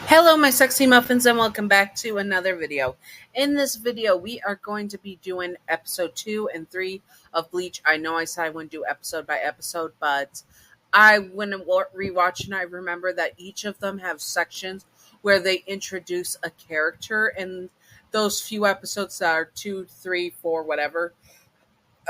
Hello, my sexy muffins, and welcome back to another video. In this video, we are going to be doing episode 2 and 3 of Bleach. I know I said I wouldn't do episode by episode, but when rewatching, I remember that each of them have sections where they introduce a character, and those few episodes that are 2, 3, 4, whatever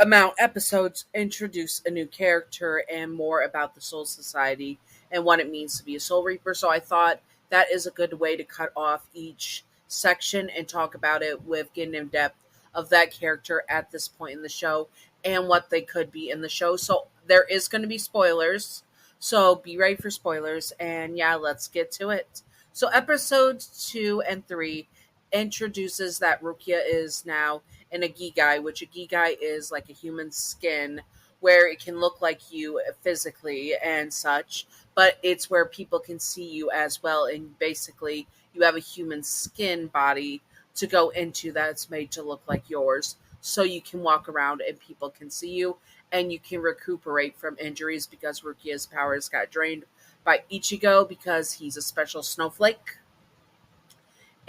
amount episodes introduce a new character and more about the Soul Society and what it means to be a Soul Reaper. So I thought that is a good way to cut off each section and talk about it with getting in depth of that character at this point in the show and what they could be in the show. So there is going to be spoilers. So be ready for spoilers. And yeah, let's get to it. So episodes 2 and 3 introduces that Rukia is now in a Gigai, which a Gigai is like a human skin where it can look like you physically and such, but it's where people can see you as well. And basically, you have a human skin body to go into that's made to look like yours. So you can walk around and people can see you and you can recuperate from injuries because Rukia's powers got drained by Ichigo because he's a special snowflake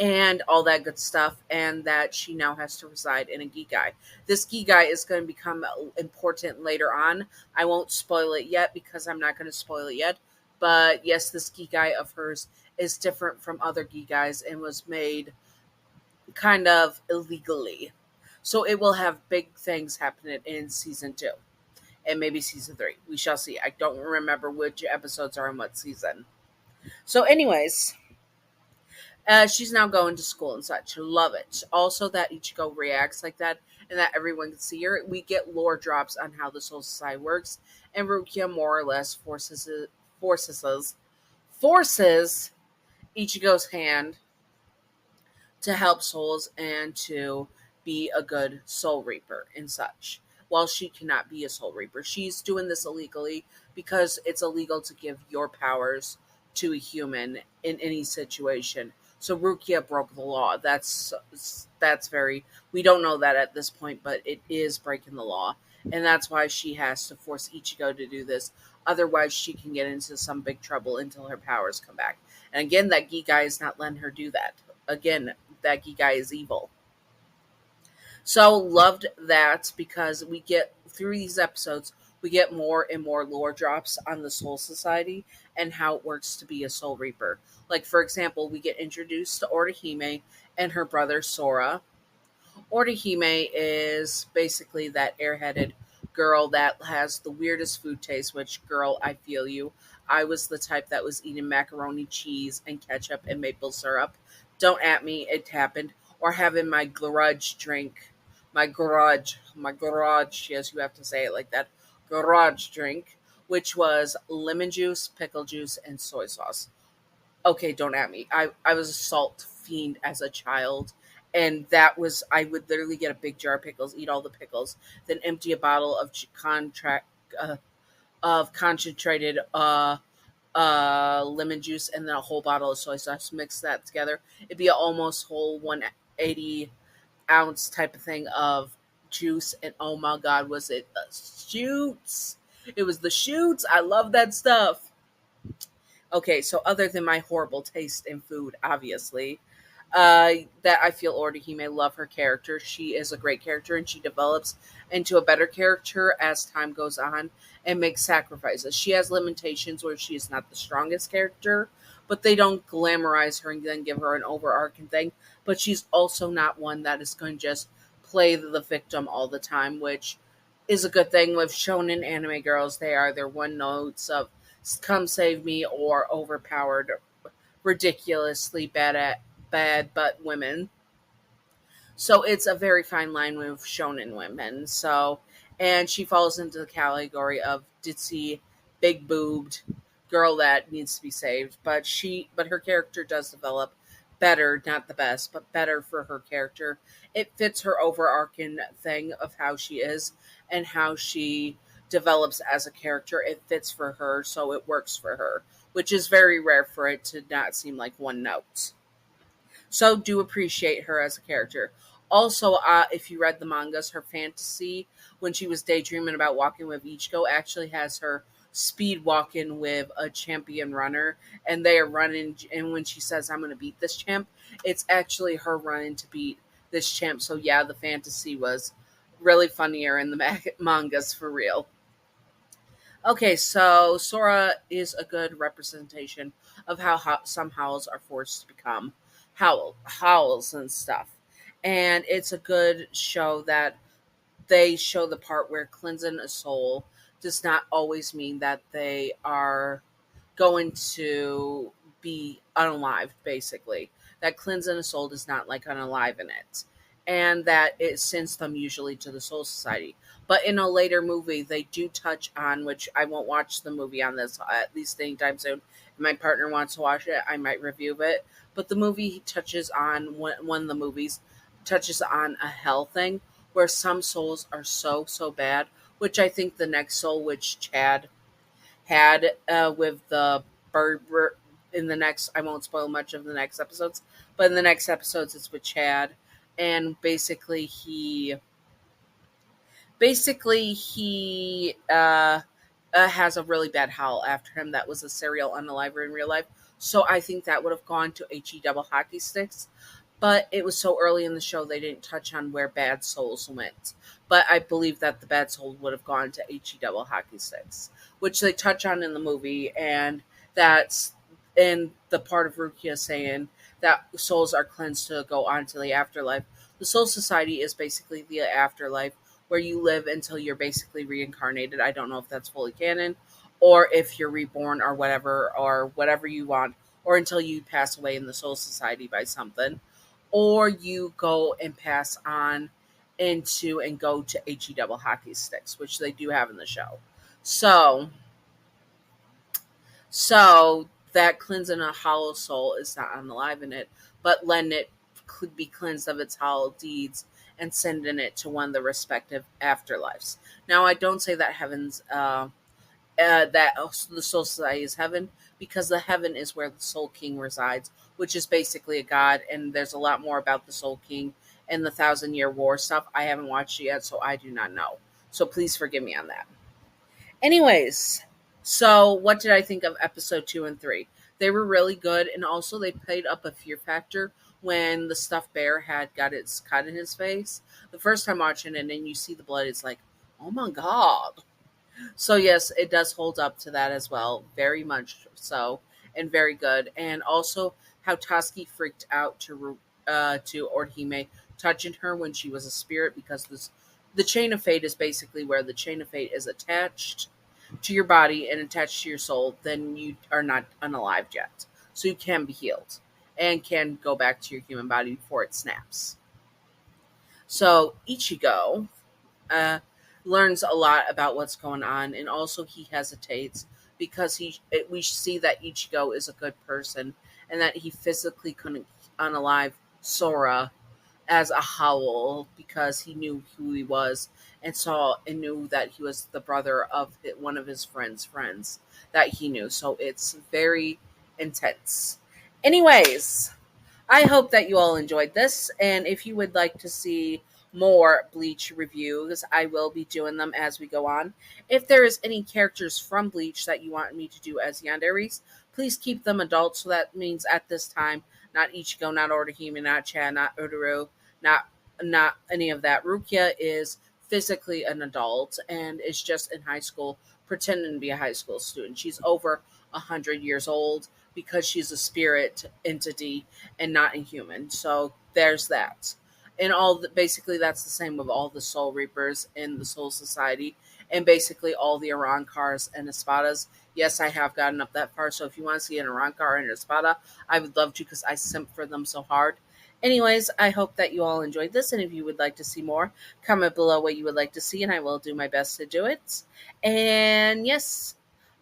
and all that good stuff, and that she now has to reside in a Gigai. This Gigai is going to become important later on. I won't spoil it yet because I'm not going to spoil it yet, but yes, this Gigai of hers is different from other Gigais and was made kind of illegally. So it will have big things happening in season 2 and maybe season 3. We shall see. I don't remember which episodes are in what season. So anyways, she's now going to school and such. Love it. Also, that Ichigo reacts like that and that everyone can see her. We get lore drops on how the Soul Society works, and Rukia more or less forces Ichigo's hand to help souls and to be a good Soul Reaper and such. While she cannot be a Soul Reaper, she's doing this illegally because it's illegal to give your powers to a human in any situation. So Rukia broke the law. That's very, we don't know that at this point, but it is breaking the law. And that's why she has to force Ichigo to do this. Otherwise, she can get into some big trouble until her powers come back. And again, that Gigai is not letting her do that. Again, that Gigai is evil. So loved that because we get through these episodes, we get more and more lore drops on the Soul Society and how it works to be a Soul Reaper. Like, for example, we get introduced to Orihime and her brother Sora. Orihime is basically that airheaded girl that has the weirdest food taste, which, girl, I feel you. I was the type that was eating macaroni, cheese, and ketchup and maple syrup. Don't at me, it happened. Or having my garage drink. My garage, yes, you have to say it like that. Garage drink, which was lemon juice, pickle juice, and soy sauce. Okay, don't at me. I was a salt fiend as a child. And that was, I would literally get a big jar of pickles, eat all the pickles, then empty a bottle of concentrated lemon juice, and then a whole bottle of soy sauce. Mix that together. It'd be an almost whole 180-ounce type of thing of juice. And oh my god, was it the shoots? It was the shoots. I love that stuff. Okay, so other than my horrible taste in food, obviously, that I feel Orihime love her character. She is a great character and she develops into a better character as time goes on and makes sacrifices. She has limitations where she is not the strongest character, but they don't glamorize her and then give her an overarching thing. But she's also not one that is going to just play the victim all the time, which is a good thing with shonen anime girls. They are their one notes of come save me or overpowered, ridiculously bad but women. So it's a very fine line with shonen women. So, and she falls into the category of ditzy, big boobed girl that needs to be saved. But her character does develop better, not the best, but better for her character. It fits her overarching thing of how she is and how she develops as a character. It fits for her, so it works for her, which is very rare for it to not seem like one note. So do appreciate her as a character. Also, if you read the mangas, her fantasy when she was daydreaming about walking with Ichigo actually has her speed walking with a champion runner, and they are running. And when she says, "I'm going to beat this champ," it's actually her running to beat this champ. So yeah, the fantasy was really funnier in the mangas for real. Okay, so Sora is a good representation of how some howls are forced to become howls and stuff. And it's a good show that they show the part where cleansing a soul does not always mean that they are going to be unalived, basically. That cleansing a soul does not like unalive in it. And that it sends them usually to the Soul Society. But in a later movie, they do touch on, which I won't watch the movie on this at least anytime soon. If my partner wants to watch it, I might review it. But the movie touches on, one of the movies touches on a hell thing where some souls are so bad, which I think the next soul, which Chad had with the bird in the next, I won't spoil much of the next episodes, but in the next episodes it's with Chad, and basically he has a really bad howl after him that was a serial unaliver in real life. So I think that would have gone to HE double hockey sticks, but it was so early in the show they didn't touch on where bad souls went. But I believe that the bad soul would have gone to HE double hockey sticks, which they touch on in the movie, and that's in the part of Rukia saying that souls are cleansed to go on to the afterlife. The Soul Society is basically the afterlife where you live until you're basically reincarnated. I don't know if that's fully canon or if you're reborn or whatever you want, or until you pass away in the Soul Society by something, or you go and pass on into and go to HE double hockey sticks, which they do have in the show. So, so that cleansing a hollow soul is not unalive in it, but letting it could be cleansed of its hollow deeds and sending it to one of the respective afterlives. Now, I don't say that that the Soul Society is heaven, because the heaven is where the Soul King resides, which is basically a god, and there's a lot more about the Soul King and the Thousand Year War stuff. I haven't watched it yet, so I do not know. So please forgive me on that. Anyways, so what did I think of episode 2 and 3? They were really good, and also they played up a fear factor when the stuffed bear had got its cut in his face. The first time watching it, and then you see the blood, it's like, oh my god. So yes, it does hold up to that as well, very much so, and very good. And also how Toski freaked out to Orihime touching her when she was a spirit, because the chain of fate is basically where the chain of fate is attached to your body and attached to your soul. Then you are not unalived yet, so you can be healed and can go back to your human body before it snaps. So Ichigo uh, learns a lot about what's going on, and also he hesitates because we see that Ichigo is a good person and that he physically couldn't unalive Sora as a howl because he knew who he was and saw and knew that he was the brother of one of his friends that he knew. So it's very intense. Anyways, I hope that you all enjoyed this, and if you would like to see more Bleach reviews, I will be doing them as we go on. If there is any characters from Bleach that you want me to do as yanderis, please keep them adults. So that means at this time, not Ichigo, not Orihime, not Chad, not Ururu, not any of that. Rukia is physically an adult and is just in high school, pretending to be a high school student. She's over 100 years old because she's a spirit entity and not a human. So there's that. And basically that's the same with all the Soul Reapers in the Soul Society, and basically all the Arankars and Espadas. Yes, I have gotten up that far, so if you want to see an Arankar and an Espada, I would love to, because I simp for them so hard. Anyways, I hope that you all enjoyed this, and if you would like to see more, comment below what you would like to see, and I will do my best to do it. And yes,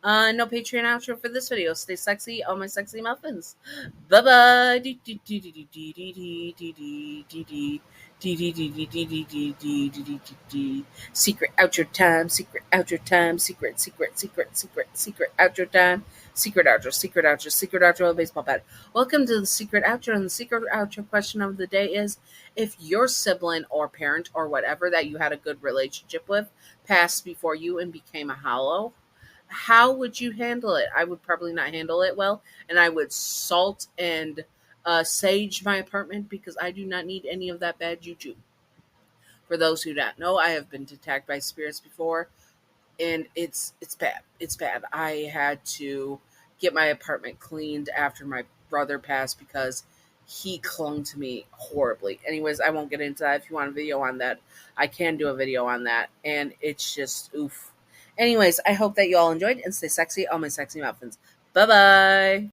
no Patreon outro for this video. Stay sexy, all my sexy muffins. Bye bye. Secret outro time. Secret outro time. Secret outro time. Secret outro. Baseball bat. Welcome to the secret outro. And the secret outro question of the day is: if your sibling or parent or whatever that you had a good relationship with passed before you and became a hollow, How would you handle it? I would probably not handle it well, and I would salt and sage my apartment because I do not need any of that bad juju. For those who don't know, I have been attacked by spirits before, and it's bad. It's bad. I had to get my apartment cleaned after my brother passed because he clung to me horribly. Anyways, I won't get into that. If you want a video on that, I can do a video on that, and it's just oof. Anyways, I hope that you all enjoyed and stay sexy, all my sexy muffins. Bye bye.